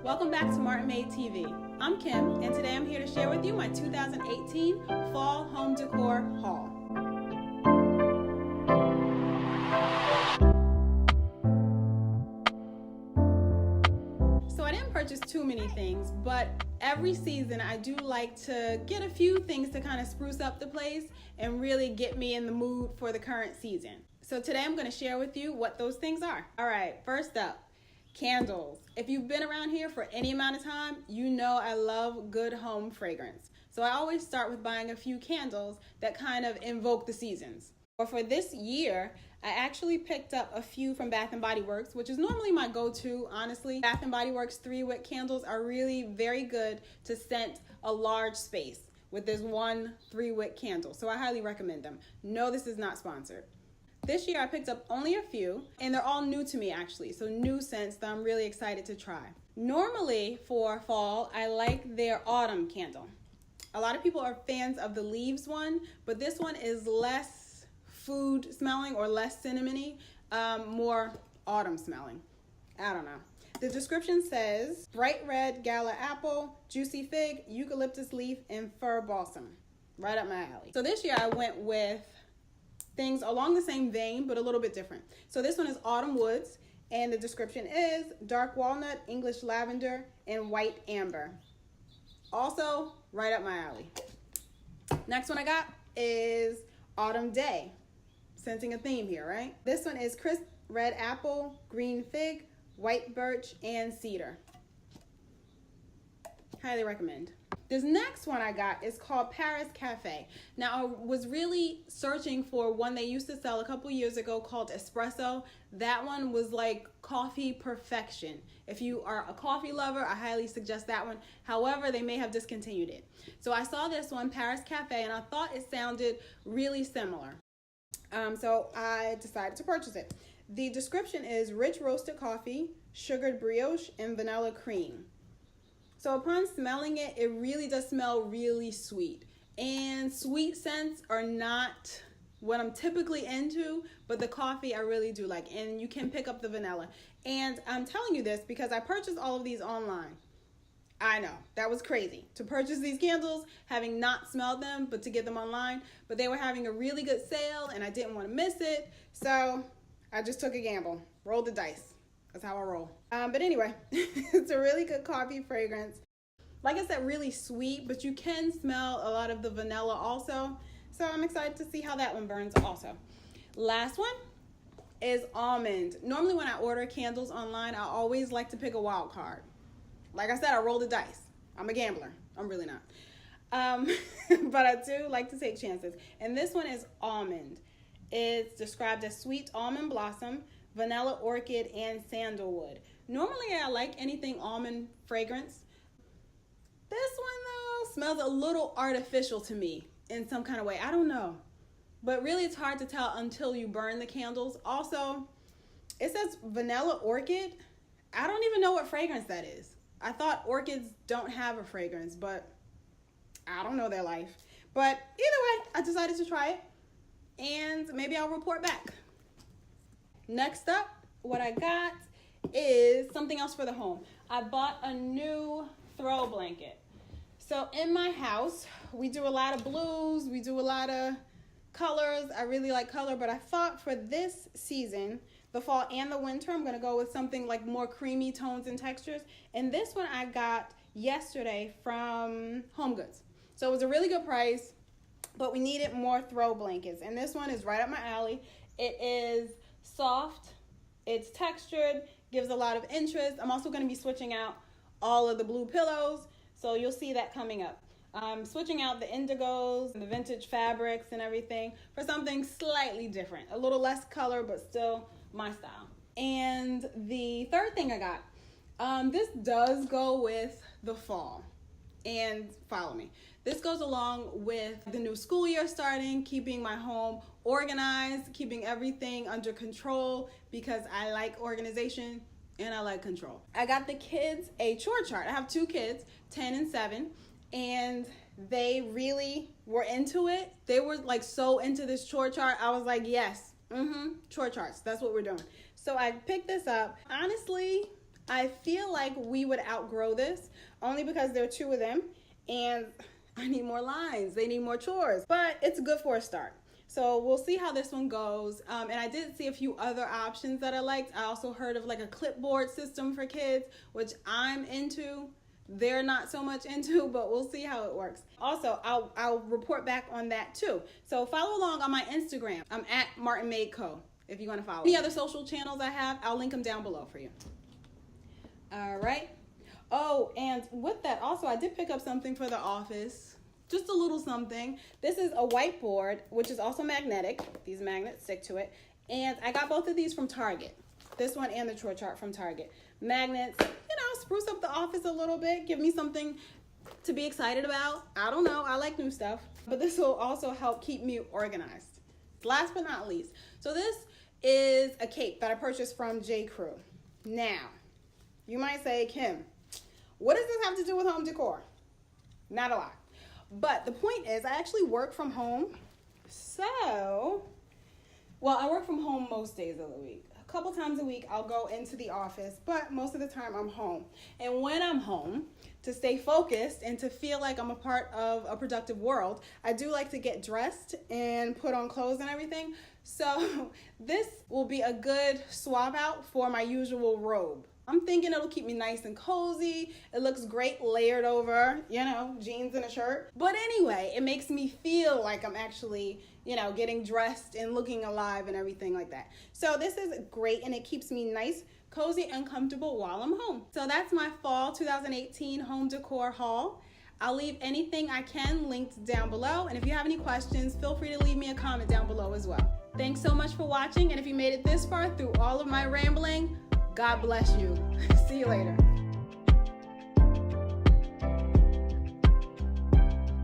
Welcome back to Martin-MadeTV. I'm Kim, and today I'm here to share with you my 2018 Fall Home Decor haul. So I didn't purchase too many things, but every season I do like to get a few things to kind of spruce up the place and really get me in the mood for the current season. So today I'm going to share with you what those things are. All right, first up, candles. If you've been around here for any amount of time, you know I love good home fragrance. So I always start with buying a few candles that kind of invoke the seasons. But for this year, I actually picked up a few from Bath and Body Works, which is normally my go-to, honestly. Bath and Body Works 3-wick candles are really very good to scent a large space with this one 3-wick candle. So I highly recommend them. No, this is not sponsored. This year I picked up only a few, and they're all new to me actually, so new scents that I'm really excited to try. Normally for fall, I like their autumn candle. A lot of people are fans of the leaves one, but this one is less food smelling or less cinnamony, more autumn smelling. I don't know. The description says bright red gala apple, juicy fig, eucalyptus leaf, and fir balsam. Right up my alley. So this year I went with things along the same vein, but a little bit different. So this one is Autumn Woods, and the description is dark walnut, English lavender, and white amber. Also, right up my alley. Next one I got is Autumn Day. Sensing a theme here, right? This one is crisp red apple, green fig, white birch, and cedar. Highly recommend. This next one I got is called Paris Cafe. Now, I was really searching for one they used to sell a couple years ago called Espresso. That one was like coffee perfection. If you are a coffee lover, I highly suggest that one. However, they may have discontinued it. So I saw this one, Paris Cafe, and I thought it sounded really similar. So I decided to purchase it. The description is rich roasted coffee, sugared brioche, and vanilla cream. So upon smelling it, it really does smell really sweet. And sweet scents are not what I'm typically into, but the coffee I really do like. And you can pick up the vanilla. And I'm telling you this because I purchased all of these online. I know, that was crazy. To purchase these candles, having not smelled them, but to get them online. But they were having a really good sale and I didn't want to miss it. So I just took a gamble, rolled the dice. That's how I roll. But anyway, it's a really good coffee fragrance. Like I said, really sweet, but you can smell a lot of the vanilla also. So I'm excited to see how that one burns also. Last one is almond. Normally when I order candles online, I always like to pick a wild card. Like I said, I roll the dice. I'm a gambler. I'm really not. But I do like to take chances. And this one is almond. It's described as sweet almond blossom, vanilla orchid, and sandalwood. Normally I like anything almond fragrance. This one though smells a little artificial to me in some kind of way. I don't know. But really it's hard to tell until you burn the candles. Also, it says vanilla orchid. I don't even know what fragrance that is. I thought orchids don't have a fragrance, but I don't know their life. But either way, I decided to try it and maybe I'll report back. Next up, what I got is something else for the home. I bought a new throw blanket. So in my house, we do a lot of blues, we do a lot of colors. I really like color, but I thought for this season, the fall and the winter, I'm gonna go with something like more creamy tones and textures. And this one I got yesterday from HomeGoods. So it was a really good price, but we needed more throw blankets. And this one is right up my alley. It is soft, it's textured, gives a lot of interest. I'm also going to be switching out all of the blue pillows, so you'll see that coming up. I'm switching out the indigos and the vintage fabrics and everything for something slightly different, a little less color but still my style. And the third thing I got, this does go with the fall, and follow me. This goes along with the new school year starting, keeping my home organized, keeping everything under control because I like organization and I like control. I got the kids a chore chart. I have two kids, 10 and 7, and they really were into it. They were like so into this chore chart. I was like, yes, chore charts, that's what we're doing. So I picked this up. Honestly, I feel like we would outgrow this only because there are 2 of them and I need more lines. They need more chores, but it's good for a start. So we'll see how this one goes. And I did see a few other options that I liked. I also heard of like a clipboard system for kids, which I'm into. They're not so much into, but we'll see how it works. Also, I'll report back on that too. So follow along on my Instagram. I'm at Martin-MadeTV if you want to follow. Any other social channels I have, I'll link them down below for you. All right. Oh, and with that also, I did pick up something for the office. Just a little something. This is a whiteboard, which is also magnetic. These magnets stick to it. And I got both of these from Target. This one and the chore chart from Target. Magnets, you know, spruce up the office a little bit. Give me something to be excited about. I don't know. I like new stuff. But this will also help keep me organized. Last but not least. So this is a cape that I purchased from J. Crew. Now, you might say, Kim, what does this have to do with home decor? Not a lot. But the point is, I actually work from home. So, well, I work from home most days of the week. A couple times a week, I'll go into the office, but most of the time I'm home. And when I'm home, to stay focused and to feel like I'm a part of a productive world, I do like to get dressed and put on clothes and everything. So this will be a good swap out for my usual robe. I'm thinking it'll keep me nice and cozy. It looks great layered over, you know, jeans and a shirt. But anyway, it makes me feel like I'm actually, you know, getting dressed and looking alive and everything like that. So this is great and it keeps me nice, cozy, and comfortable while I'm home. So that's my fall 2018 home decor haul. I'll leave anything I can linked down below. And if you have any questions, feel free to leave me a comment down below as well. Thanks so much for watching. And if you made it this far through all of my rambling, God bless you. See you later.